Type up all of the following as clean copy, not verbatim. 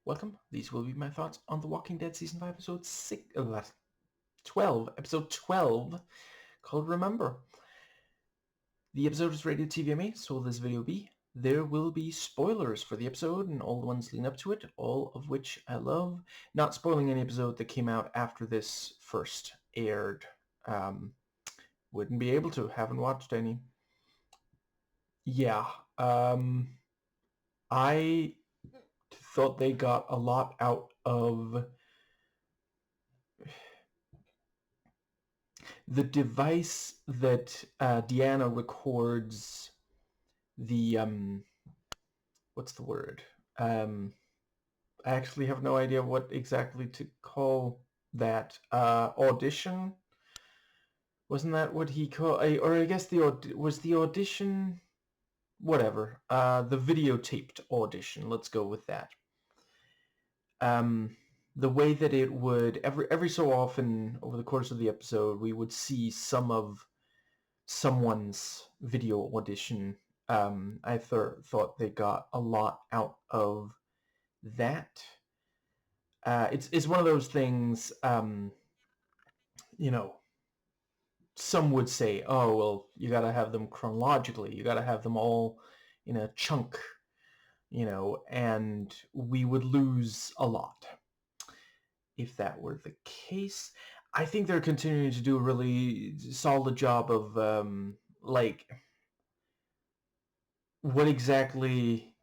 Welcome. These will be my thoughts on The Walking Dead Season 5, Episode 12, Episode 12, called Remember. The episode is rated TVMA, so will this video be. There will be spoilers for the episode and all the ones leading up to it, all of which I love. Not spoiling any episode that came out after this first aired. Wouldn't be able to, haven't watched any. Yeah, I thought they got a lot out of the device that Deanna records the what's the word? I actually have no idea what exactly to call that. Audition? Wasn't that what he called? Or I guess was the audition. Whatever. The videotaped audition. Let's go with that. The way that it would every so often over the course of the episode, we would see some of someone's video audition. I thought they got a lot out of that. It's one of those things. Some would say, "Oh, well, you got to have them chronologically. You got to have them all in a chunk." And we would lose a lot if that were the case. I think they're continuing to do a really solid job of what exactly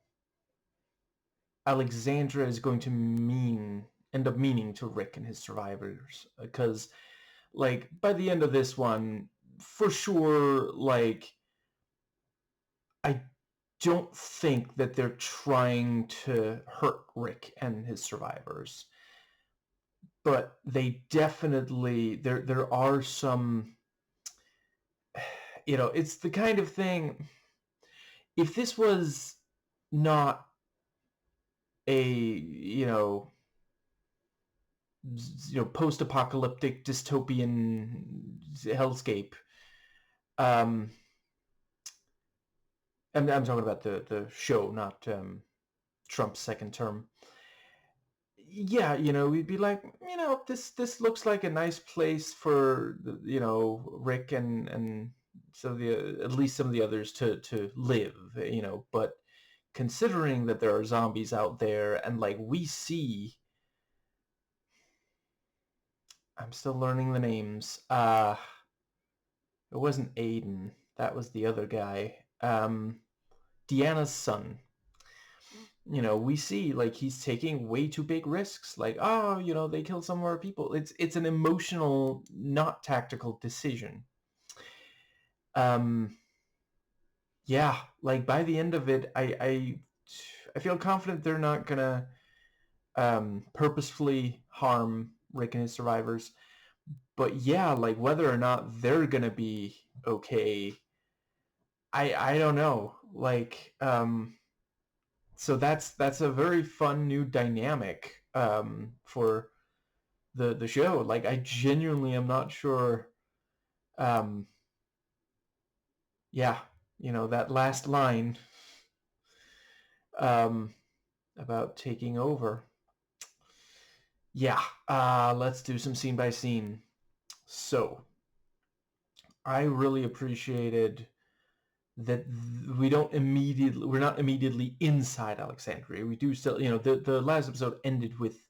Alexandra is going to end up meaning to Rick and his survivors. Because, by the end of this one, for sure, I don't think that they're trying to hurt Rick and his survivors. But they definitely, there are some, it's the kind of thing, if this was not a, post-apocalyptic dystopian hellscape, I'm talking about the show, not Trump's second term. Yeah, we'd be like, this looks like a nice place for Rick and so at least some of the others to live, but considering that there are zombies out there and we see, I'm still learning the names. It wasn't Aiden, that was the other guy. Deanna's son. We see he's taking way too big risks. They kill some of our people. It's an emotional, not tactical decision. Yeah, by the end of it, I feel confident they're not gonna purposefully harm Rick and his survivors. But yeah, whether or not they're gonna be okay, I don't know. So that's a very fun new dynamic for the show. I genuinely am not sure. Yeah, that last line about taking over. Yeah, let's do some scene by scene. So, I really appreciated that we're not immediately inside Alexandria. We do still, the last episode ended with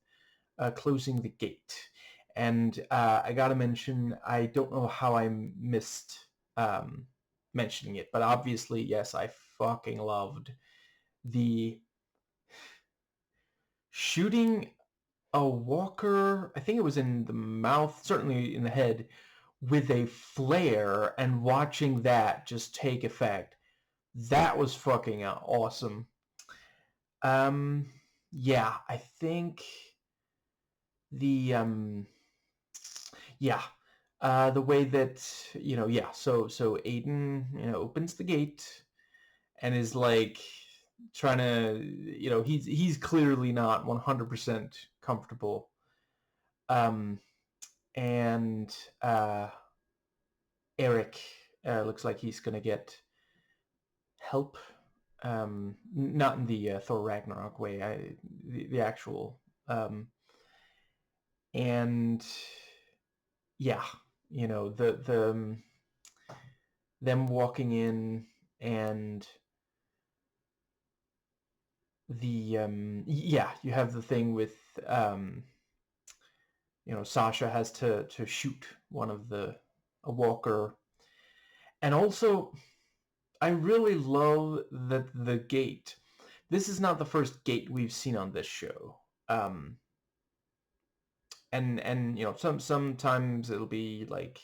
closing the gate. And I gotta mention, I don't know how I missed mentioning it, but obviously, yes, I fucking loved the shooting a walker, I think it was in the mouth, certainly in the head, with a flare, and watching that just take effect. That was fucking awesome. Yeah, I think the the way that so Aiden opens the gate and is trying to he's clearly not 100% comfortable, and Eric looks like he's gonna get help Not in the Thor Ragnarok way, the actual, and yeah, them walking in, and yeah, you have the thing with Sasha has to shoot a walker, and also I really love that the gate. This is not the first gate we've seen on this show. And sometimes it'll be like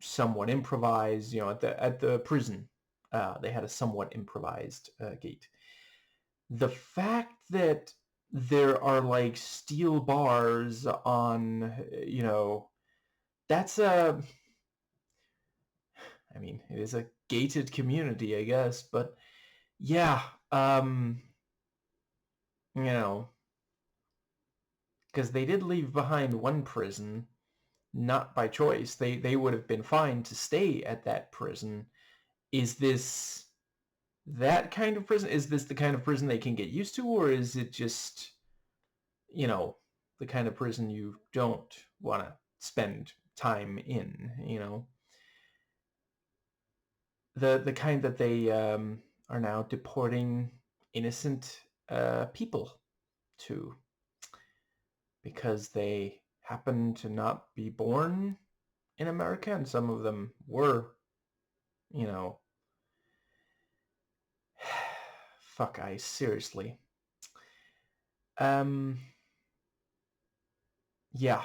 somewhat improvised. At the prison, they had a somewhat improvised gate. The fact that there are like steel bars on, that's I mean, it is a gated community, I guess, but yeah, you know, because they did leave behind one prison, not by choice. They would have been fine to stay at that prison. Is this that kind of prison? Is this the kind of prison they can get used to, or is it just, the kind of prison you don't want to spend time in? The kind that they are now deporting innocent people to, because they happen to not be born in America, and some of them were, you know, fuck, I seriously. Yeah,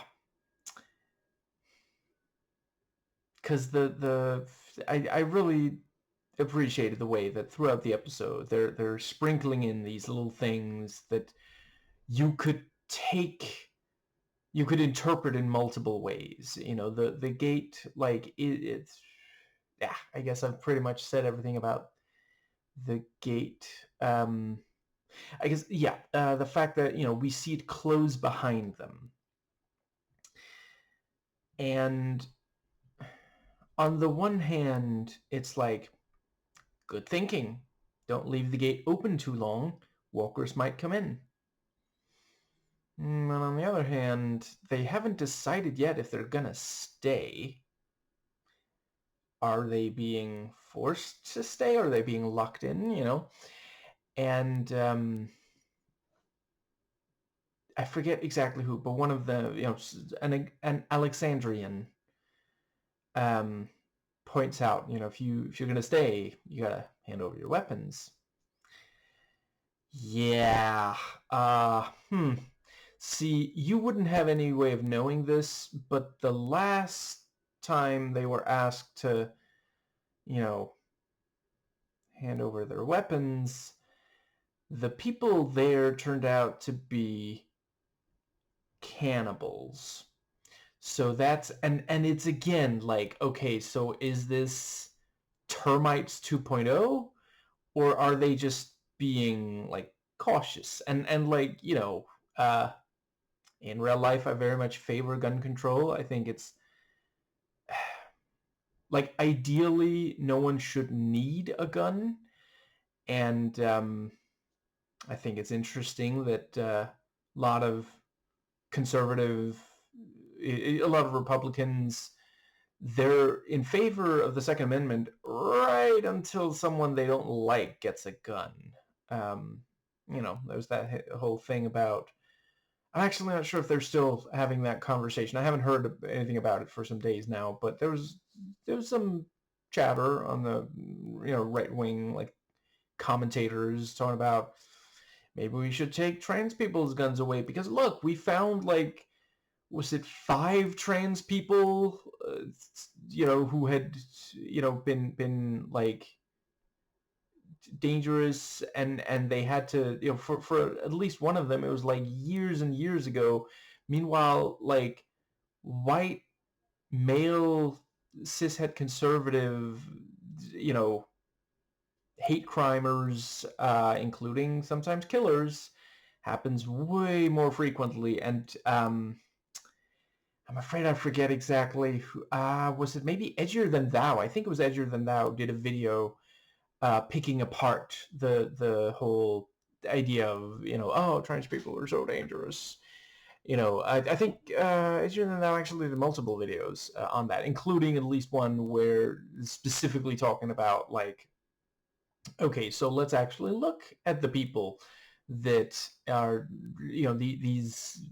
because I really appreciated the way that throughout the episode they're sprinkling in these little things that you could interpret in multiple ways. The gate, like it's, yeah, I guess I've pretty much said everything about the gate. I guess, yeah, the fact that, we see it close behind them. And on the one hand, it's like, good thinking. Don't leave the gate open too long. Walkers might come in. And on the other hand, they haven't decided yet if they're gonna stay. Are they being forced to stay? Or are they being locked in? And I forget exactly who, but one of the, an Alexandrian points out, if you're gonna stay, you gotta hand over your weapons. Yeah. See, you wouldn't have any way of knowing this, but the last time they were asked to, hand over their weapons, the people there turned out to be cannibals. So that's, and it's again like, okay, so is this Termites 2.0, or are they just being like cautious? And like, in real life, I very much favor gun control. I think it's like, ideally no one should need a gun. And I think it's interesting that a lot of Republicans, they're in favor of the Second Amendment right until someone they don't like gets a gun. There's that whole thing about, I'm actually not sure if they're still having that conversation. I haven't heard anything about it for some days now, but there was some chatter on the right wing, like, commentators talking about, maybe we should take trans people's guns away because look, we found, like, was it 5 trans people, who had, been like dangerous, and they had to, for at least one of them, it was like years and years ago. Meanwhile, like, white male cishet conservative, hate crimers, including sometimes killers, happens way more frequently. And I'm afraid I forget exactly who. Was it maybe Edgier Than Thou? I think it was Edgier Than Thou did a video picking apart the whole idea of, oh, trans people are so dangerous. I think Adrian and I actually did multiple videos on that, including at least one where specifically talking about, like, okay, so let's actually look at the people that are, these,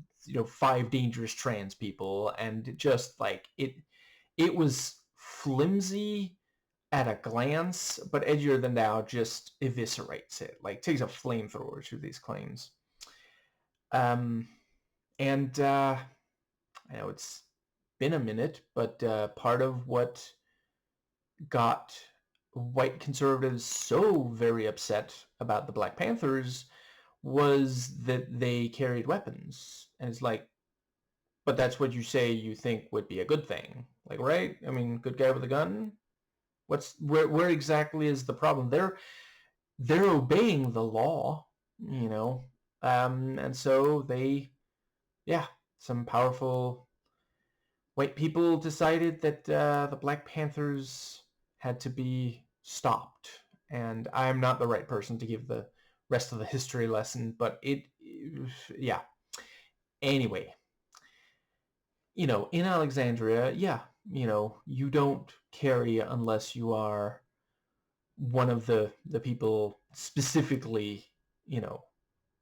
5 dangerous trans people, and just like it was flimsy at a glance, but Edgier Than Thou just eviscerates it, like takes a flamethrower to these claims. And I know it's been a minute, but part of what got white conservatives so very upset about the Black Panthers was that they carried weapons. And it's like, but that's what you say you think would be a good thing. Like, right? I mean, good guy with a gun? Where exactly is the problem? They're obeying the law, and so some powerful white people decided that the Black Panthers had to be stopped. And I'm not the right person to give the rest of the history lesson, but yeah. Anyway, in Alexandria, you don't carry unless you are one of the people specifically,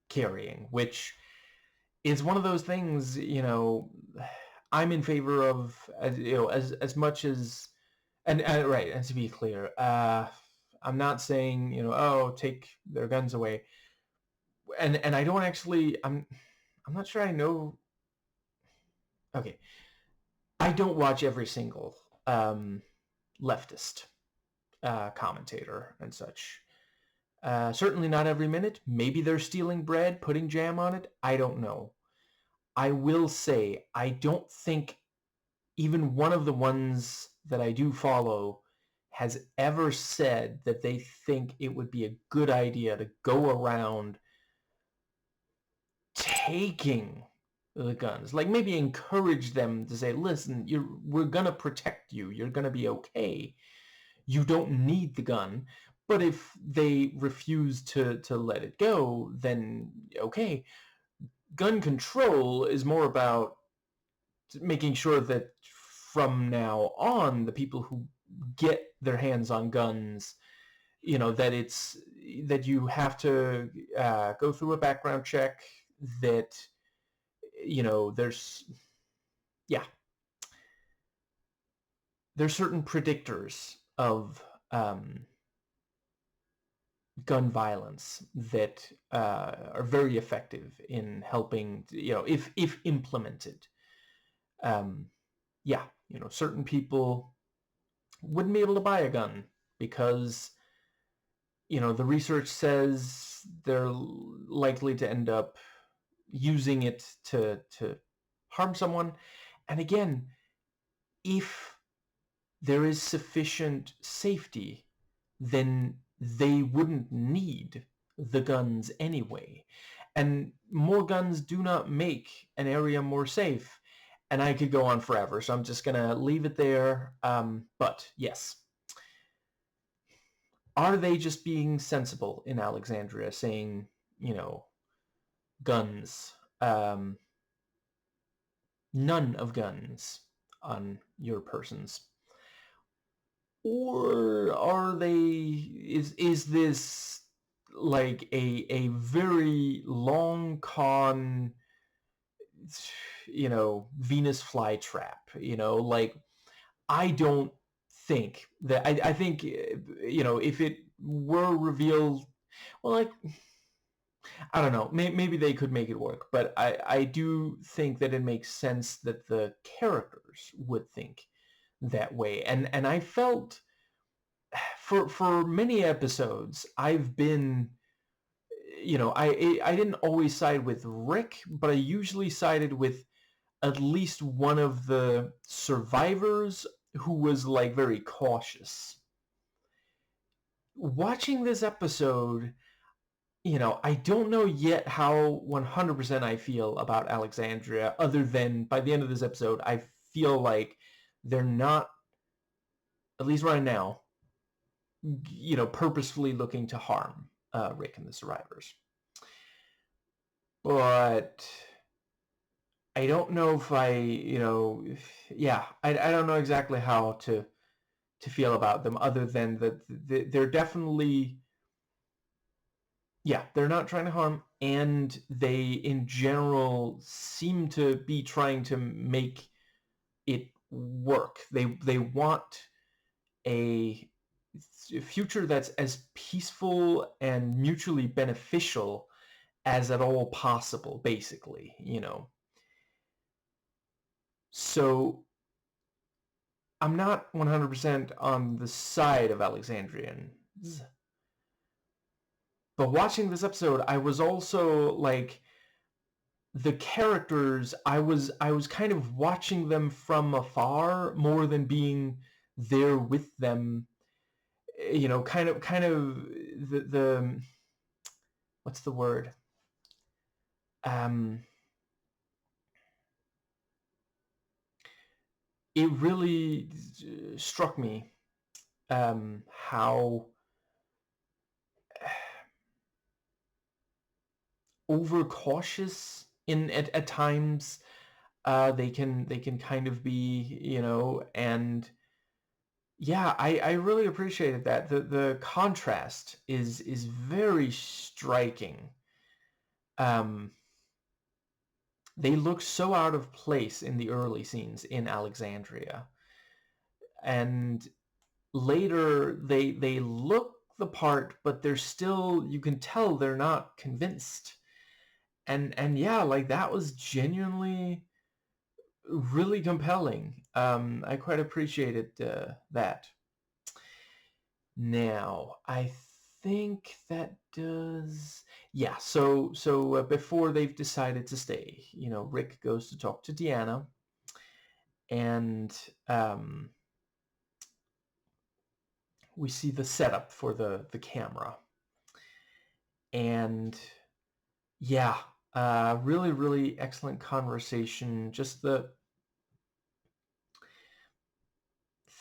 carrying, which is one of those things, I'm in favor of, as much as, and right, and to be clear, I'm not saying, oh, take their guns away, and I don't actually, I'm not sure I know. Okay, I don't watch every single leftist commentator and such. Certainly not every minute. Maybe they're stealing bread, putting jam on it. I don't know. I will say, I don't think even one of the ones that I do follow has ever said that they think it would be a good idea to go around taking the guns. Like, maybe encourage them to say, listen, we're going to protect you. You're going to be okay. You don't need the gun. But if they refuse to let it go, then okay. Gun control is more about making sure that from now on, the people who get their hands on guns, that you have to go through a background check, that, there's certain predictors of gun violence that are very effective in helping, if implemented. Certain people wouldn't be able to buy a gun because, the research says they're likely to end up using it to harm someone. And again, if there is sufficient safety, then they wouldn't need the guns anyway. And more guns do not make an area more safe. And I could go on forever, so I'm just going to leave it there. But yes. Are they just being sensible in Alexandria, saying, guns, none of guns on your persons? Or are they, is this like a very long con, Venus flytrap, like, I don't think that, I think, if it were revealed, well, like, I don't know, maybe they could make it work, but I do think that it makes sense that the characters would think that way. And I felt for many episodes, I've been, I didn't always side with Rick, but I usually sided with at least one of the survivors who was, like, very cautious. Watching this episode, I don't know yet how 100% I feel about Alexandria, other than by the end of this episode, I feel like they're not, at least right now, purposefully looking to harm Rick and the survivors. But I don't know if I don't know exactly how to feel about them, other than that they're definitely, they're not trying to harm, and they in general seem to be trying to make it work. They want a future that's as peaceful and mutually beneficial as at all possible, basically, So I'm not 100% on the side of Alexandrians, but watching this episode, I was also like, the characters, I was kind of watching them from afar more than being there with them. Kind of the what's the word? Um, it really struck me how overcautious at times they can kind of be, and I really appreciated that. The contrast is very striking. Um, they look so out of place in the early scenes in Alexandria, and later they look the part, but they're still, you can tell they're not convinced. And yeah, like, that was genuinely really compelling. I quite appreciated that. Now, I think that does... Yeah, so before they've decided to stay, Rick goes to talk to Deanna, and we see the setup for the camera. And yeah, really, really excellent conversation. Just the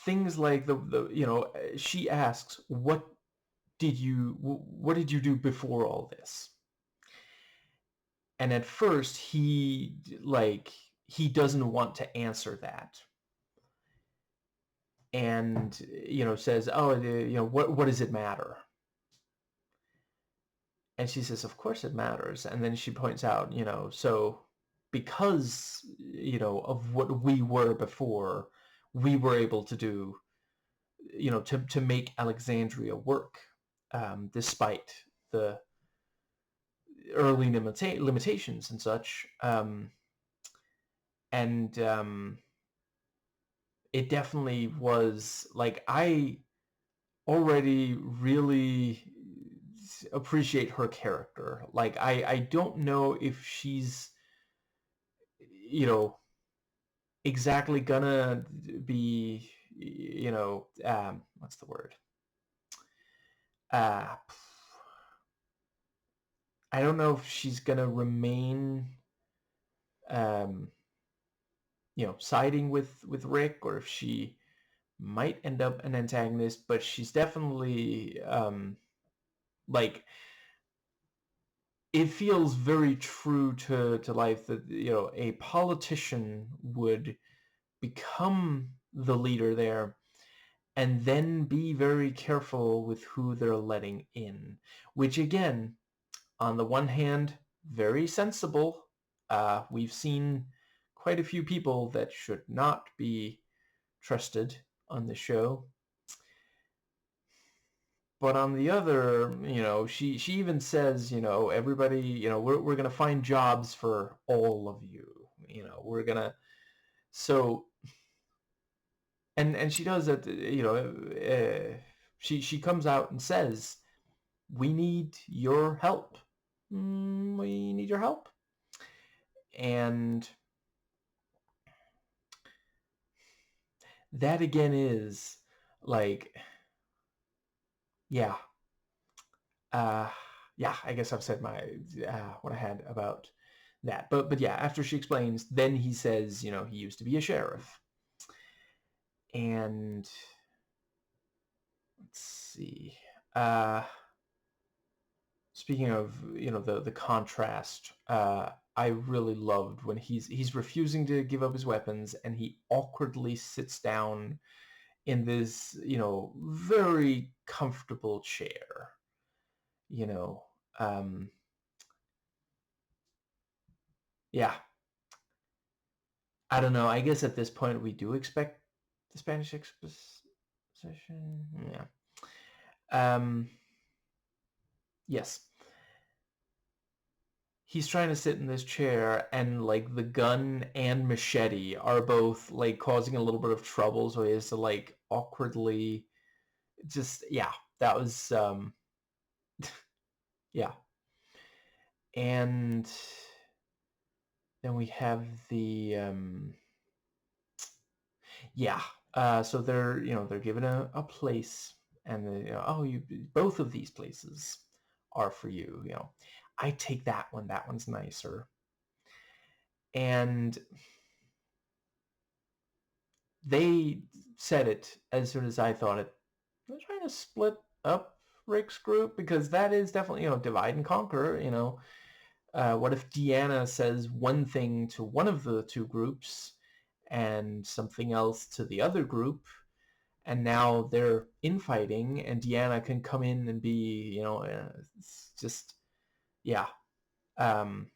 things like she asks, what did you do before all this? And at first he doesn't want to answer that, and says, oh, what does it matter? And she says, of course it matters. And then she points out, so because of what we were before, we were able to do, to make Alexandria work, despite the early limitations and such. And it definitely was like, I already really appreciate her character. Like, I don't know if she's exactly gonna be, what's the word? I don't know if she's gonna remain siding with Rick, or if she might end up an antagonist, but she's definitely like, it feels very true to life that a politician would become the leader there, and then be very careful with who they're letting in, which, again, on the one hand, very sensible. We've seen quite a few people that should not be trusted on the show. But on the other, she even says, everybody, we're going to find jobs for all of you. We're going to... So, and she does that, she comes out and says, we need your help. We need your help. And that, again, is like, yeah. I guess I've said my what I had about that. But yeah, after she explains, then he says, he used to be a sheriff. And let's see. Speaking of, the contrast, I really loved when he's refusing to give up his weapons and he awkwardly sits down in this, very comfortable chair, you know. Yeah, I don't know. I guess at this point we do expect the Spanish exposition. Yeah. Yes. He's trying to sit in this chair and like the gun and machete are both like causing a little bit of trouble, so he has to like awkwardly just, yeah, that was yeah. And then we have the yeah, so they're given a place, and oh, you, both of these places are for you, I take that one, that one's nicer. And they said it as soon as I thought it. They're trying to split up Rick's group, because that is definitely, divide and conquer, what if Deanna says one thing to one of the two groups and something else to the other group, and now they're infighting, and Deanna can come in and be, it's just, yeah, um,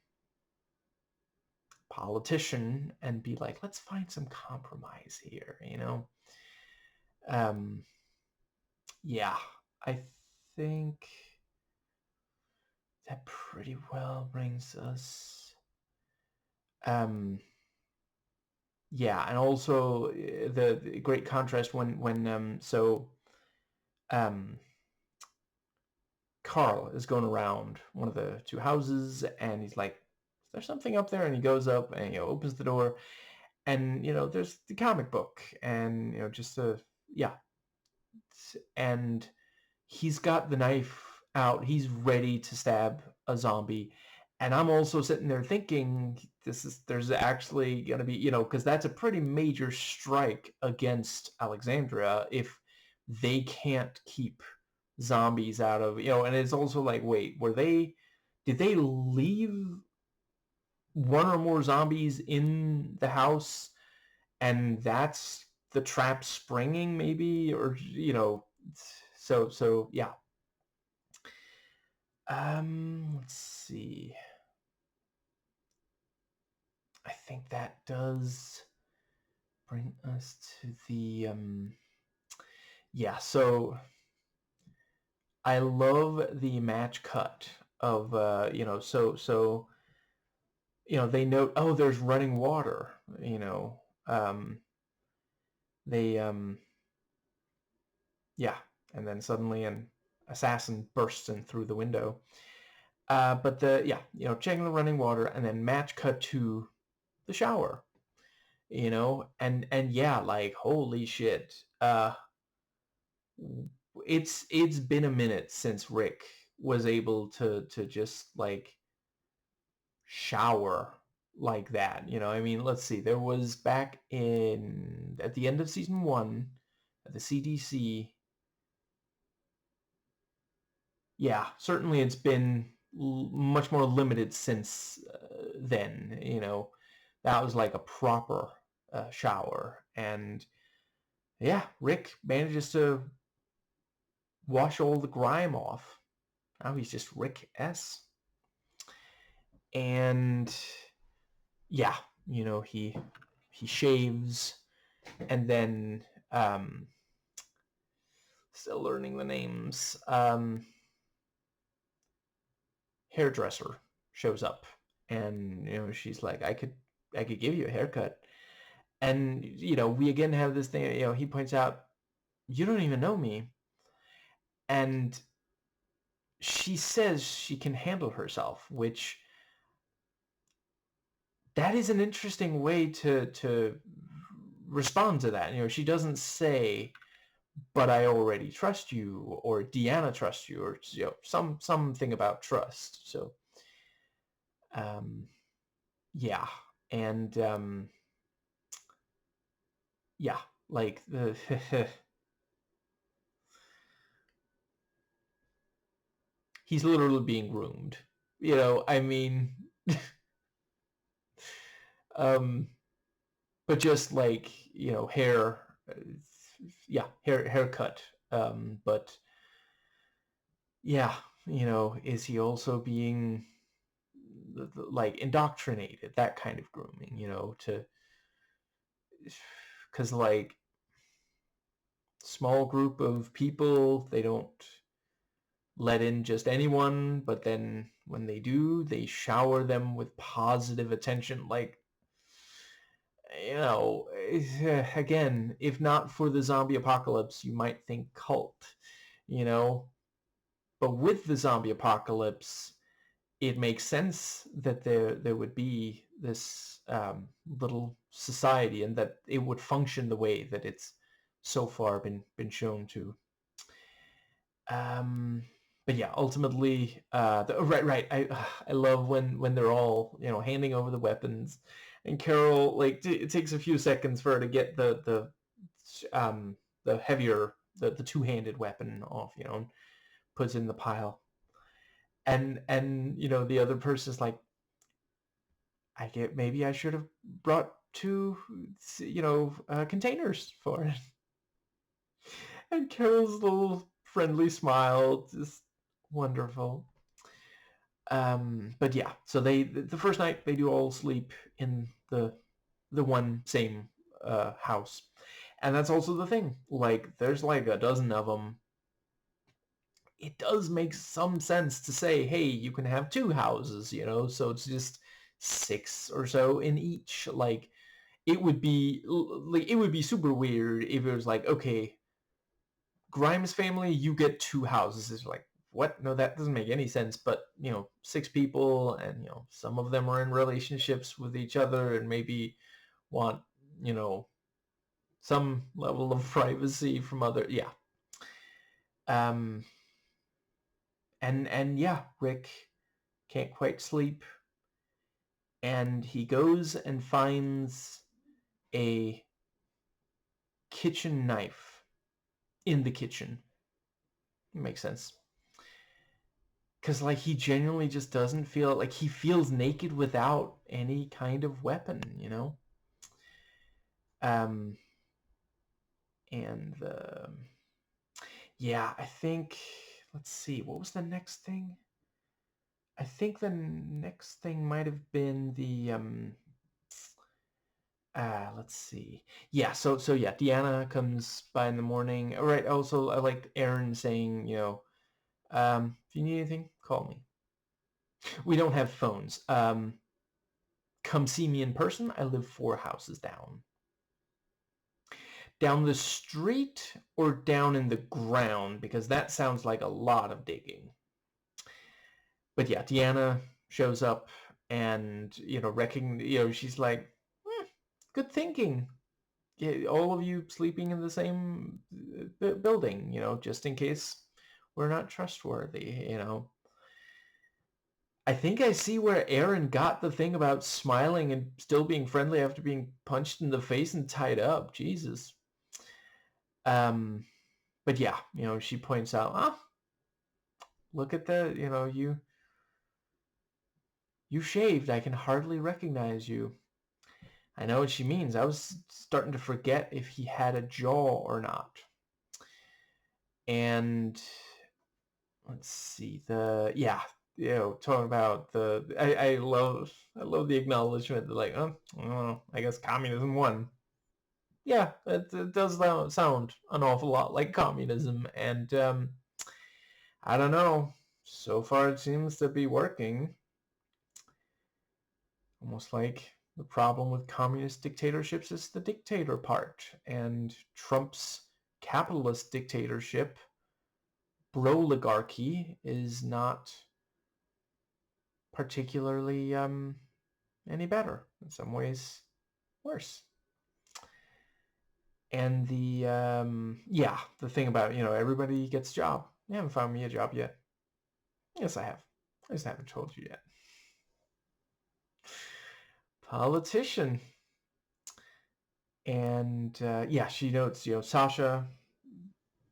politician, and be like, let's find some compromise here, Um, yeah, I think that pretty well brings us. Yeah, and also the great contrast when Carl is going around one of the two houses, and he's like, "Is there something up there?" And he goes up and opens the door, and there's the comic book, and just a, yeah, and he's got the knife out. He's ready to stab a zombie. And I'm also sitting there thinking, there's actually going to be, because that's a pretty major strike against Alexandria if they can't keep zombies out of, and it's also like, wait, did they leave one or more zombies in the house, and that's the trap springing maybe, or, so yeah. Let's see. I think that does bring us to the yeah, so I love the match cut of they note, oh, there's running water, um they yeah, and then suddenly an assassin bursts in through the window. But checking the running water, and then match cut to the shower, and yeah, like, holy shit. It's been a minute since Rick was able to just like shower like that. I mean, let's see. There was back at the end of season 1 at the CDC. Yeah, certainly it's been much more limited since then. That was like a proper shower, and yeah, Rick manages to wash all the grime off. Now he's just Rick S. And yeah, he shaves, and then still learning the names. Hairdresser shows up, and she's like, I could give you a haircut. And we again have this thing. He points out, you don't even know me, and she says she can handle herself, which, that is an interesting way to respond to that. She doesn't say, but I already trust you, or Deanna trusts you, or something about trust. So yeah, and yeah, like the he's literally being groomed. You know, I mean, um, but just like, you know, hair, yeah, haircut. But yeah, you know, is he also being like indoctrinated? That kind of grooming, you know, to because like small group of people, they don't let in just anyone, but then when they do, they shower them with positive attention. Like, you know, again, if not for the zombie apocalypse, you might think cult, you know. But with the zombie apocalypse, it makes sense that there would be this little society and that it would function the way that it's so far been shown to. Um, but yeah, ultimately, right. I love when they're all, you know, handing over the weapons, and Carol, like, it takes a few seconds for her to get the heavier, the two-handed weapon off, you know, and puts it in the pile, and you know, the other person's like, I get, maybe I should have brought two, you know, containers for it. And Carol's little friendly smile, just wonderful. But yeah, so the first night they do all sleep in the one same house, and that's also the thing. Like, there's like a dozen of them. It does make some sense to say, hey, you can have two houses, you know, so it's just 6 or so in each. Like, it would be super weird if it was like, okay, Grimes family, you get two houses. It's like, what? No, that doesn't make any sense. But, you know, 6 people, and, you know, some of them are in relationships with each other and maybe want, you know, some level of privacy from other. Yeah. Um, and yeah, Rick can't quite sleep, and he goes and finds a kitchen knife in the kitchen. Makes sense. Because, like, he genuinely just doesn't feel like he feels naked without any kind of weapon, you know? Um, and, yeah, I think, let's see, what was the next thing? I think the next thing might have been the, let's see. Yeah, so yeah, Deanna comes by in the morning. All right, also, I liked Aaron saying, you know, if you need anything, call me. We don't have phones. Come see me in person. I live 4 houses down. Down the street or down in the ground? Because that sounds like a lot of digging. But yeah, Deanna shows up and, you know, she's like, good thinking. Yeah, all of you sleeping in the same building, you know, just in case we're not trustworthy, you know. I think I see where Aaron got the thing about smiling and still being friendly after being punched in the face and tied up. Jesus. Um, but yeah, you know, she points out, look at the, you know, you shaved. I can hardly recognize you. I know what she means. I was starting to forget if he had a jaw or not. And let's see, you know, talking about I love the acknowledgement that, like, oh, well, I guess communism won. Yeah, it does sound an awful lot like communism, and I don't know. So far, it seems to be working. Almost like the problem with communist dictatorships is the dictator part, and Trump's capitalist dictatorship, broligarchy, is not particularly any better. In some ways, worse. And the thing about, you know, everybody gets a job. You haven't found me a job yet. Yes, I have. I just haven't told you yet. Politician. And yeah, she notes, you know, Sasha,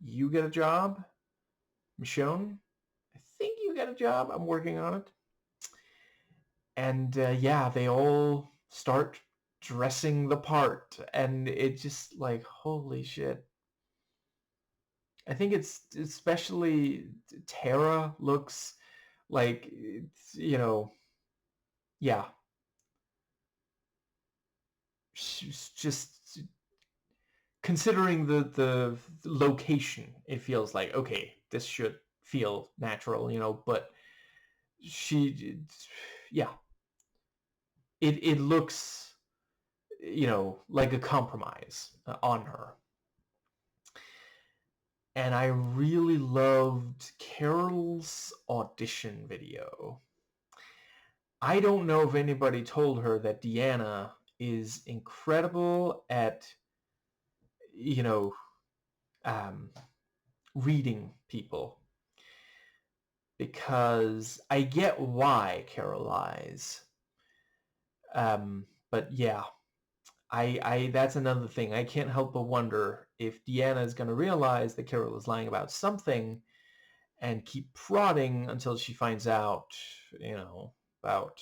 you get a job. Michonne, I think you get get a job. I'm working on it. And yeah, they all start dressing the part, and it just like, holy shit. I think it's especially Tara looks like, yeah, she's just considering the location. It feels like, okay, this should feel natural, but she, yeah, it looks, like a compromise on her. And I really loved Carol's audition video. I don't know if anybody told her that Deanna is incredible at, you know, um, reading people, because I get why Carol lies. But yeah, I that's another thing. I can't help but wonder if Deanna is going to realize that Carol is lying about something and keep prodding until she finds out, about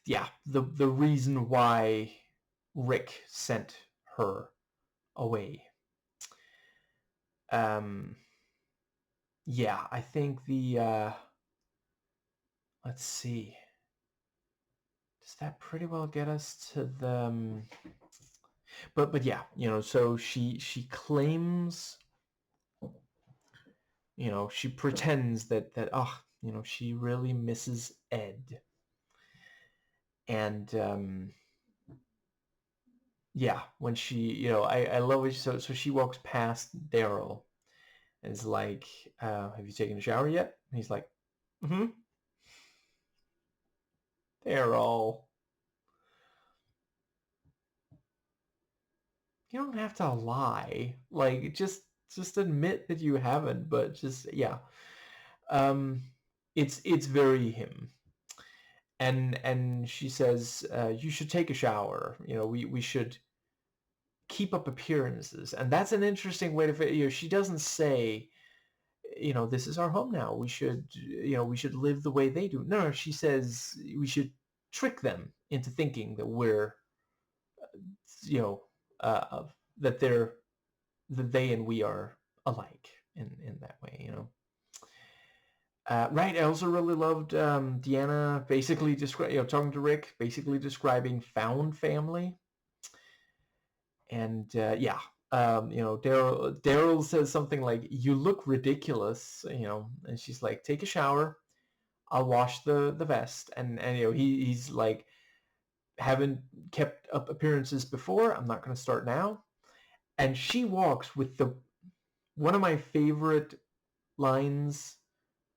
yeah, the reason why Rick sent her away. Yeah, I think let's see. Does that pretty well get us to the but yeah, so she claims, she pretends that she really misses Ed. And yeah, when she, I love it. So she walks past Daryl and is like, have you taken a shower yet? And he's like, mm-hmm. Daryl, you don't have to lie. Like, just admit that you haven't, but just, yeah. Um, it's very him. And she says, you should take a shower. We should keep up appearances. And that's an interesting way to, she doesn't say, this is our home now. We should live the way they do. No, she says we should trick them into thinking that we're, you know, uh, that they and we are alike in that way. Right. I also really loved Deanna basically talking to Rick, basically describing found family. And yeah, Daryl says something like, "You look ridiculous," and she's like, "Take a shower. I'll wash the vest." And he's like, "Haven't kept up appearances before. I'm not going to start now." And she walks with the one of my favorite lines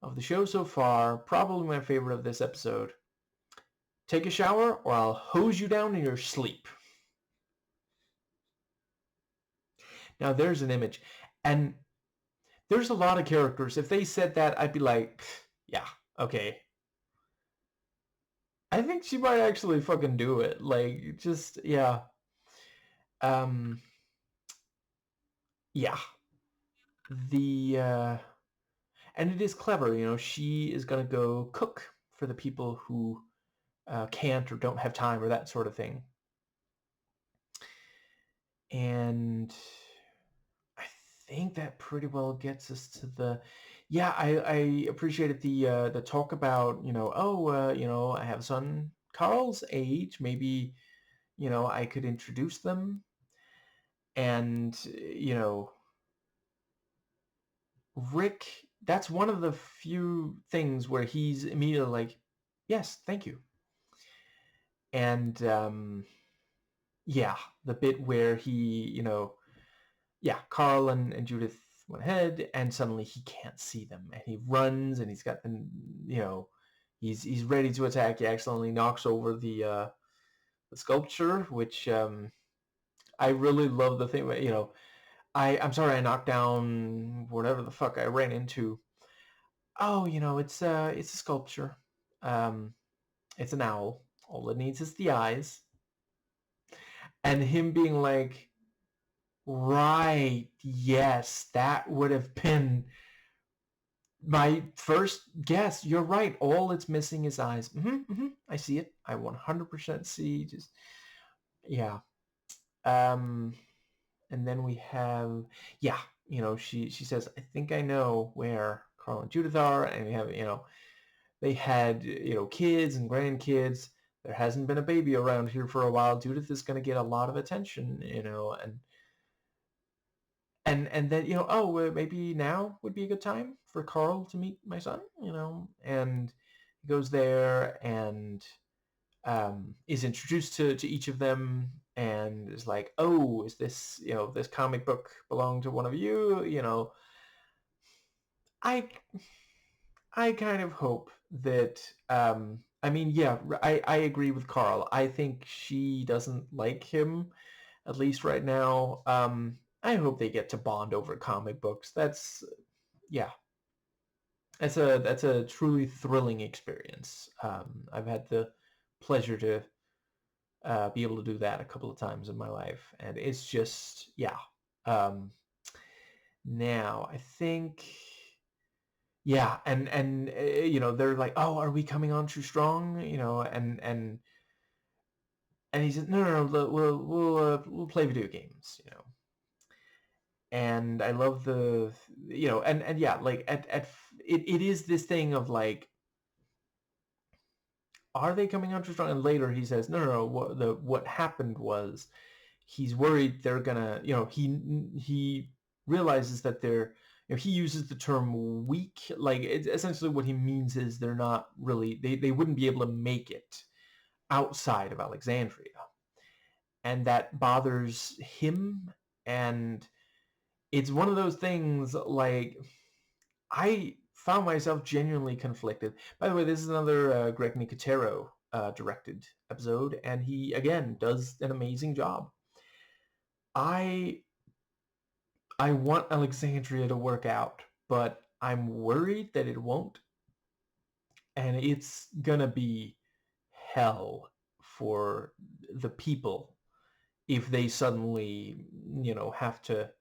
of the show so far, probably my favorite of this episode. "Take a shower or I'll hose you down in your sleep." Now there's an image. And there's a lot of characters. If they said that, I'd be like, yeah, okay. I think she might actually fucking do it. Like, just, yeah. Yeah. And it is clever, she is going to go cook for the people who can't or don't have time or that sort of thing. And I think that pretty well gets us to the, yeah, I appreciated the talk about, I have a son Carl's age, maybe, I could introduce them. And, Rick, that's one of the few things where he's immediately like, yes, thank you. And yeah, the bit where he, yeah, Carl and Judith went ahead, and suddenly he can't see them, and he runs, and he's got the, he's ready to attack. He accidentally knocks over the sculpture, which I really love the thing. I'm sorry, I knocked down whatever the fuck I ran into. Oh, it's a sculpture. It's an owl. All it needs is the eyes. And him being like, right, yes, that would have been My first guess, you're right. All it's missing is eyes. I see it. I 100% see. Just yeah. Um, and then we have yeah. She says, I think I know where Carl and Judith are, and we have they had kids and grandkids. There hasn't been a baby around here for a while. Judith is going to get a lot of attention, and then maybe now would be a good time for Carl to meet my son, and he goes there and is introduced to each of them and is like, oh, is this this comic book belong to one of you? I I kind of hope that I mean, yeah, I agree with Carl. I think she doesn't like him, at least right now. I hope they get to bond over comic books. Yeah, that's a truly thrilling experience. I've had the pleasure to be able to do that a couple of times in my life, and it's just yeah. Um, Now I think yeah, and they're like, oh, are we coming on too strong? And he said, no, no, no, we'll play video games. And I love and yeah, like it is this thing of like, are they coming on too strong? And later he says, no, no, no. What happened was he's worried they're gonna, he realizes that they're, he uses the term weak. Like it's essentially what he means is they're not really, they wouldn't be able to make it outside of Alexandria, and that bothers him. And it's one of those things like I found myself genuinely conflicted. By the way, this is another Greg Nicotero directed episode, and he again does an amazing job. I I want Alexandria to work out, but I'm worried that it won't, and it's gonna be hell for the people if they suddenly have to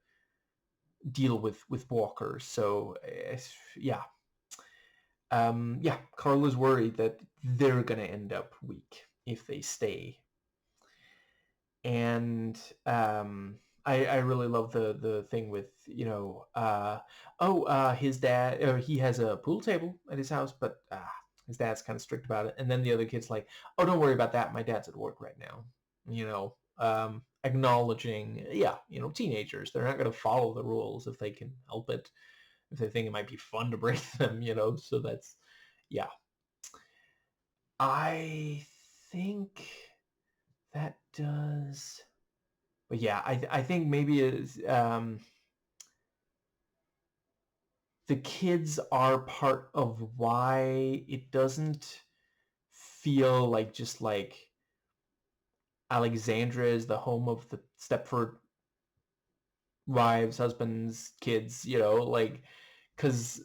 deal with walkers. So yeah, yeah, Carl is worried that they're going to end up weak if they stay. And I really love the thing with, his dad, or he has a pool table at his house, but his dad's kind of strict about it. And then the other kid's like, oh, don't worry about that. My dad's at work right now. Acknowledging, yeah, teenagers, they're not going to follow the rules if they can help it, if they think it might be fun to break them. So that's, yeah. I think that does, but yeah, I think maybe is the kids are part of why it doesn't feel like just like Alexandria is the home of the Stepford wives, husbands, kids, like, because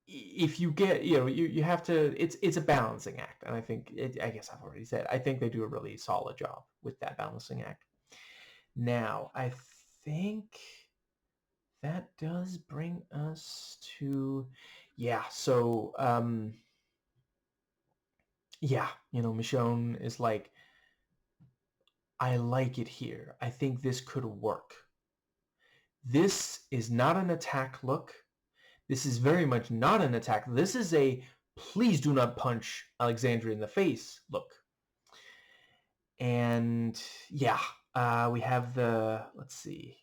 if you get, you have to, it's a balancing act. And I think I guess I've already said, I think they do a really solid job with that balancing act. Now I think that does bring us to, yeah, so yeah, Michonne is like, I like it here, I think this could work. This is not an attack look. This is very much not an attack. This is a please do not punch Alexandria in the face look. And yeah, we have the, let's see,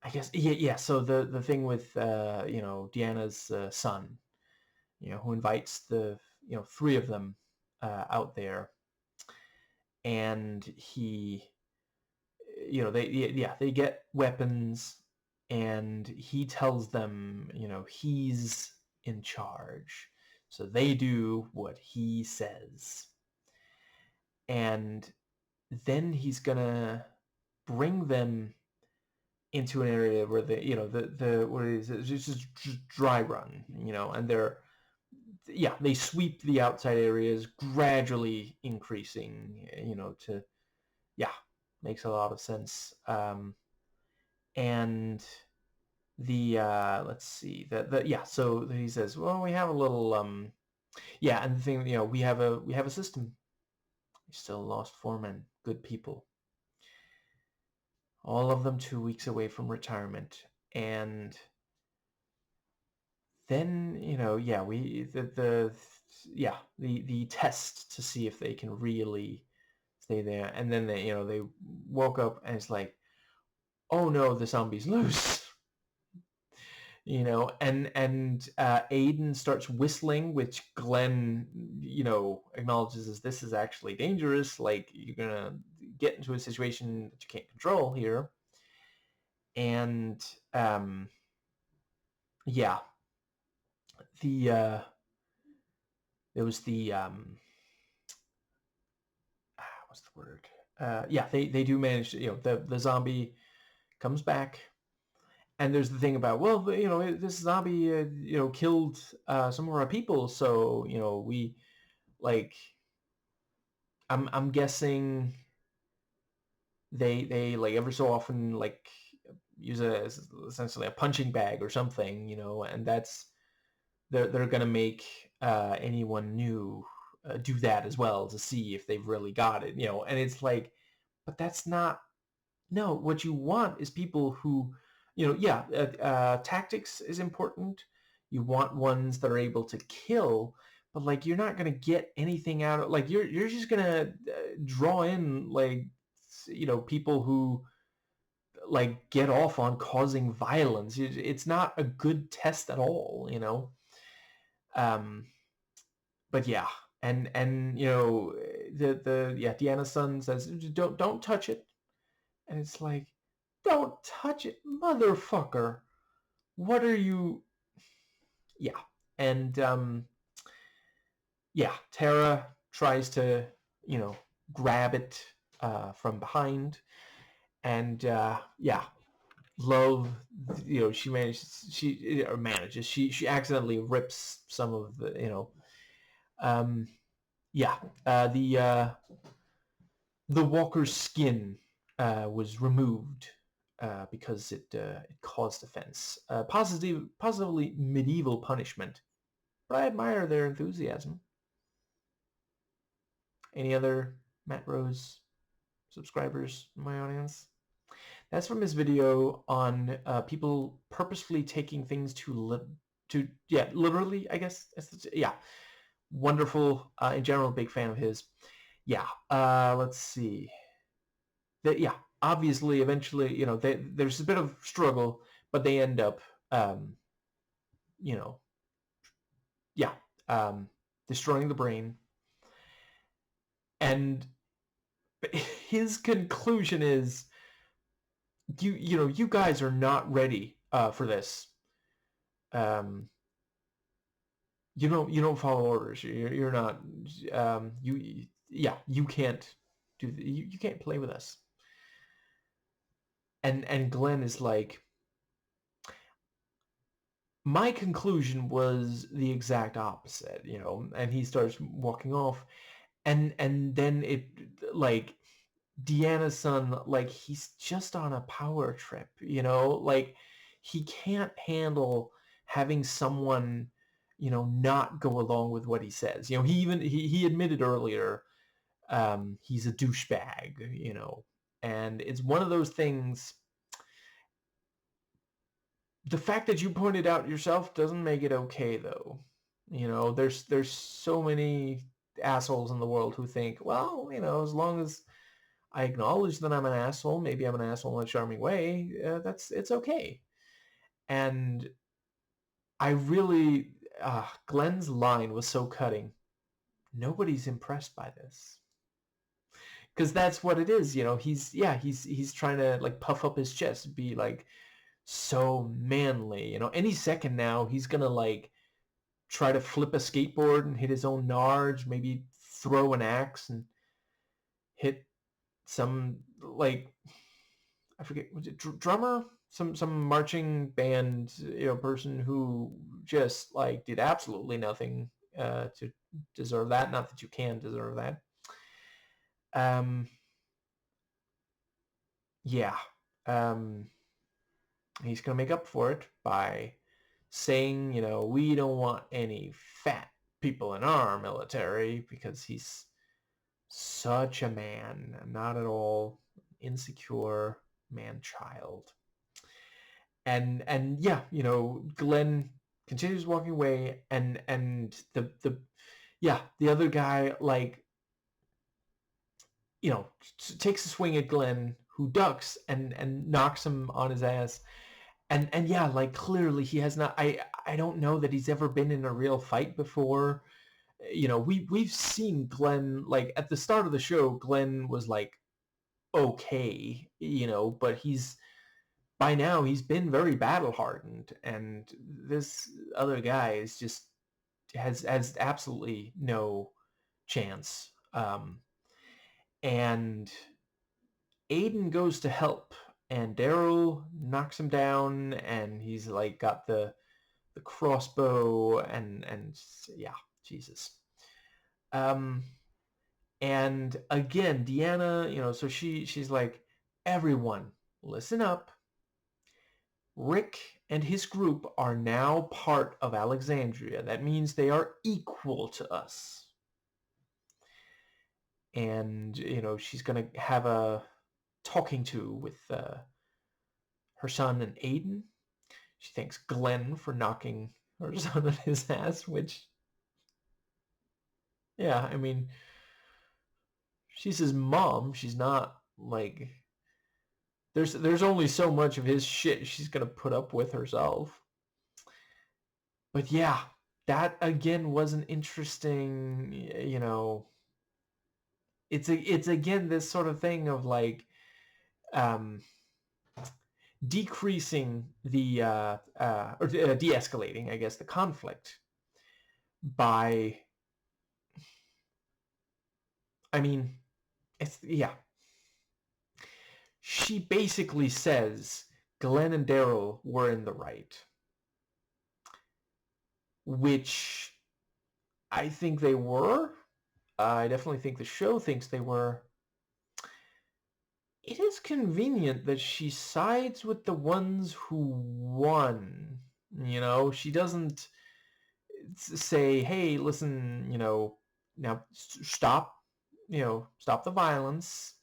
I guess, yeah. So the thing with Deanna's son, who invites the three of them out there, and he, they get weapons, and he tells them he's in charge, so they do what he says, and then he's gonna bring them into an area where the what is it, it's just dry run, and they sweep the outside areas, gradually increasing, to, yeah, makes a lot of sense. And let's see, yeah, so he says, well, we have a little, yeah, and the thing, we have a system. We still lost 4 men, good people, all of them 2 weeks away from retirement. And then, yeah, the test to see if they can really stay there. And then they woke up and it's like, oh no, the zombie's loose. And Aiden starts whistling, which Glenn, acknowledges as this is actually dangerous. Like, you're gonna get into a situation that you can't control here. And yeah, the there was the what's the word? Yeah, they do manage to, the zombie comes back. And there's the thing about, well, this zombie, killed some of our people, so we, like, I'm guessing they like every so often, like, use essentially a punching bag or something, and that's they're gonna make anyone new do that as well to see if they've really got it, and it's like, but that's not. No, what you want is people who, yeah, tactics is important. You want ones that are able to kill, but like, you're not gonna get anything out of, like, you're just gonna draw in, like, people who like get off on causing violence. It's not a good test at all. Um, but yeah, and yeah, Deanna's son says, don't touch it. And it's like, don't touch it, motherfucker. What are you? Yeah. And yeah, Tara tries to, grab it from behind. And yeah, Love, she accidentally rips some of um, yeah, the walker's skin was removed because it caused offense. Positively medieval punishment. But I admire their enthusiasm. Any other Matt Rose subscribers in my audience? That's from his video on people purposefully taking things literally, I guess. Yeah, wonderful. In general, big fan of his. Yeah. Let's see. Yeah, obviously, eventually, there's a bit of struggle, but they end up, um, you know, yeah, destroying the brain. And his conclusion is, you guys are not ready for this. You don't follow orders. You're not. You can't you can't play with us. And Glenn is like, my conclusion was the exact opposite, and he starts walking off, and then it, like, Deanna's son, like, he's just on a power trip, like, he can't handle having someone, not go along with what he says. He admitted earlier, he's a douchebag, and it's one of those things. The fact that you pointed out yourself doesn't make it okay, though. There's so many assholes in the world who think, well, as long as I acknowledge that I'm an asshole, maybe I'm an asshole in a charming way, it's okay. And I really, Glenn's line was so cutting. Nobody's impressed by this. Because that's what it is, he's trying to, like, puff up his chest, be like so manly, any second now he's gonna, like, try to flip a skateboard and hit his own nards, maybe throw an axe and hit some, like, I forget, was it drummer, some marching band, person who just, like, did absolutely nothing to deserve that. Not that you can deserve that. Yeah. he's going to make up for it by saying, we don't want any fat people in our military, because he's such a man, not at all insecure man-child. And yeah, Glenn continues walking away, and the other guy, like, takes a swing at Glenn, who ducks and knocks him on his ass. And yeah, like, clearly he has not, I don't know that he's ever been in a real fight before. We've seen Glenn, like, at the start of the show, Glenn was like okay, but by now he's been very battle hardened, and this other guy is just has absolutely no chance. And Aiden goes to help, and Daryl knocks him down, and he's like got the crossbow, and yeah, Jesus. And again, Deanna, so she's like, everyone, listen up. Rick and his group are now part of Alexandria. That means they are equal to us. And, she's going to have a talking to with her son and Aiden. She thanks Glenn for knocking her son on his ass, which, yeah, I mean, she's his mom. She's not, like, there's only so much of his shit she's going to put up with herself. But yeah, that again was an interesting, it's again this sort of thing of like decreasing the or de-escalating, I guess, the conflict by, I mean, she basically says Glenn and Daryl were in the right, which I think they were. I definitely think the show thinks they were. It is convenient that she sides with the ones who won. She doesn't say, hey, listen, now stop, stop the violence.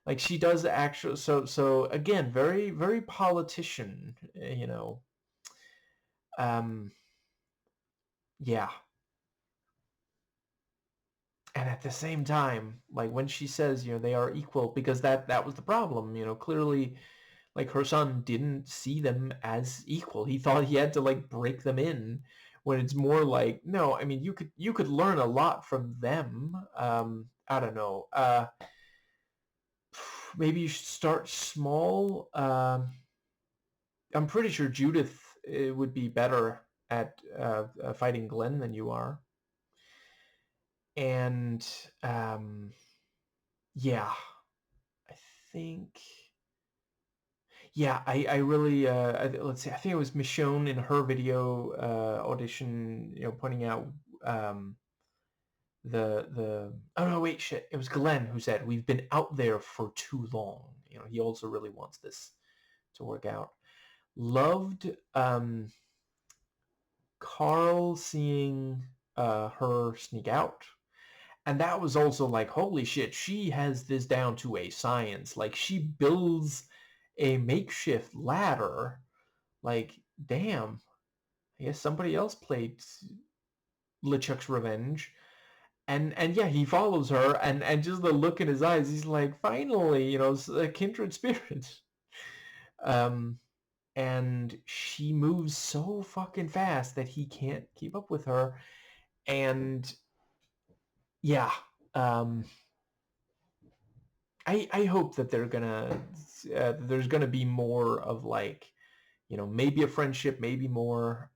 Like, she does actually, so again, very, very politician, yeah. And at the same time, like, when she says, they are equal, because that was the problem, clearly, like, her son didn't see them as equal. He thought he had to, like, break them in, when it's more like, no, I mean, you could learn a lot from them. I don't know. Maybe you should start small. I'm pretty sure Judith would be better at fighting Glenn than you are. And yeah, I think, yeah, I really, let's see, I think it was Michonne in her video audition, pointing out oh no, wait, shit, it was Glenn who said, we've been out there for too long. He also really wants this to work out. Loved Carl seeing her sneak out. And that was also like, holy shit, she has this down to a science. Like, she builds a makeshift ladder. Like, damn. I guess somebody else played LeChuck's Revenge. And yeah, he follows her, and just the look in his eyes, he's like, finally, a kindred spirit. And she moves so fucking fast that he can't keep up with her. And yeah, I hope that there's gonna be more of, like, maybe a friendship, maybe more,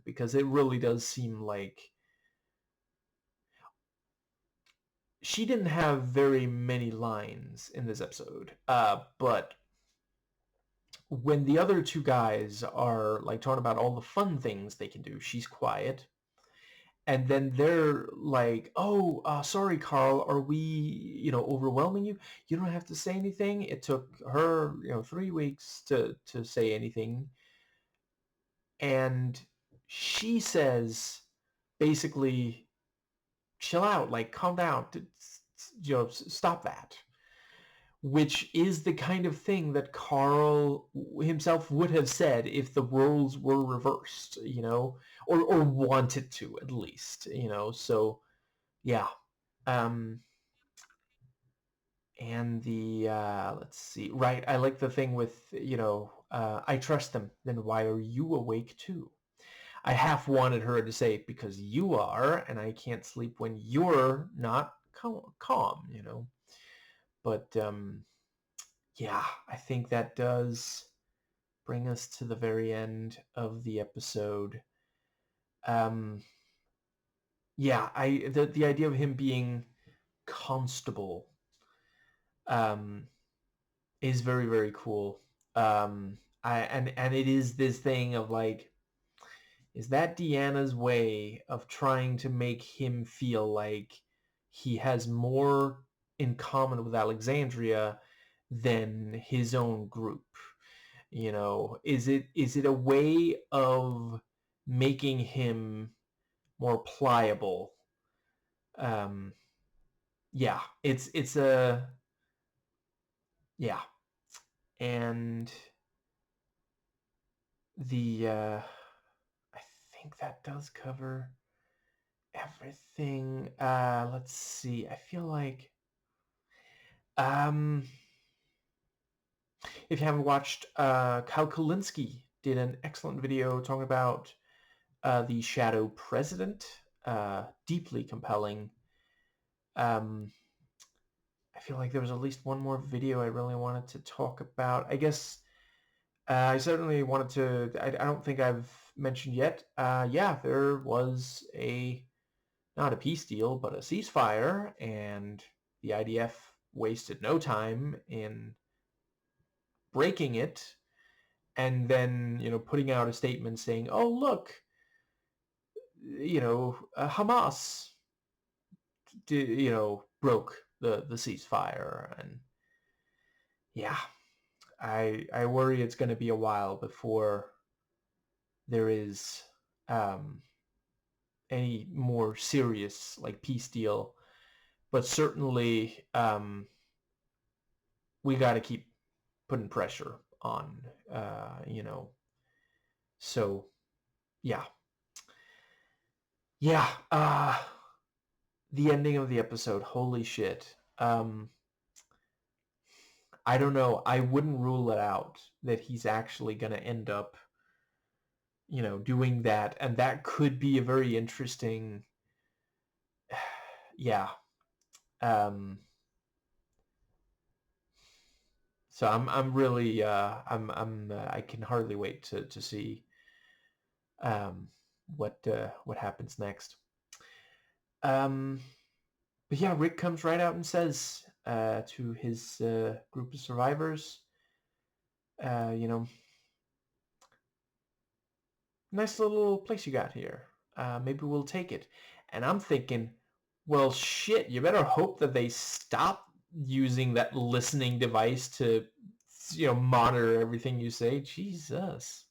because it really does seem like she didn't have very many lines in this episode, but when the other two guys are, like, talking about all the fun things they can do, she's quiet. And then they're like, oh, sorry, Carl, are we, overwhelming you? You don't have to say anything. It took her, 3 weeks to say anything. And she says, basically, chill out, like, calm down, stop that. Which is the kind of thing that Carl himself would have said if the roles were reversed, or wanted to, at least, so yeah. um and the let's see, right, I like the thing with, I trust them, then why are you awake too? I half wanted her to say, because you are, and I can't sleep when you're not calm, but yeah, I think that does bring us to the very end of the episode. Um, yeah, the idea of him being constable is very, very cool. And it is this thing of like, is that Deanna's way of trying to make him feel like he has more in common with Alexandria than his own group? Is it a way of making him more pliable? Um, yeah, it's a yeah, and the I think that does cover everything. Let's see. I feel like um, if you haven't watched, Kyle Kulinski did an excellent video talking about the Shadow President. Deeply compelling. Um, I feel like there was at least one more video I really wanted to talk about. I guess I certainly wanted to. I don't think I've mentioned yet. Yeah, there was not a peace deal, but a ceasefire, and the IDF wasted no time in breaking it, and then putting out a statement saying, "Oh, look, Hamas, broke the ceasefire," and yeah, I worry it's going to be a while before there is any more serious like peace deal, but certainly we got to keep putting pressure on, so yeah, yeah. The ending of the episode, holy shit. I don't know. I wouldn't rule it out that he's actually going to end up, doing that, and that could be a very interesting, yeah. Um, so I'm really I can hardly wait to see um, what happens next. But yeah, Rick comes right out and says to his group of survivors, you know, nice little place you got here. Maybe we'll take it. And I'm thinking, well, shit, you better hope that they stop using that listening device to, monitor everything you say. Jesus.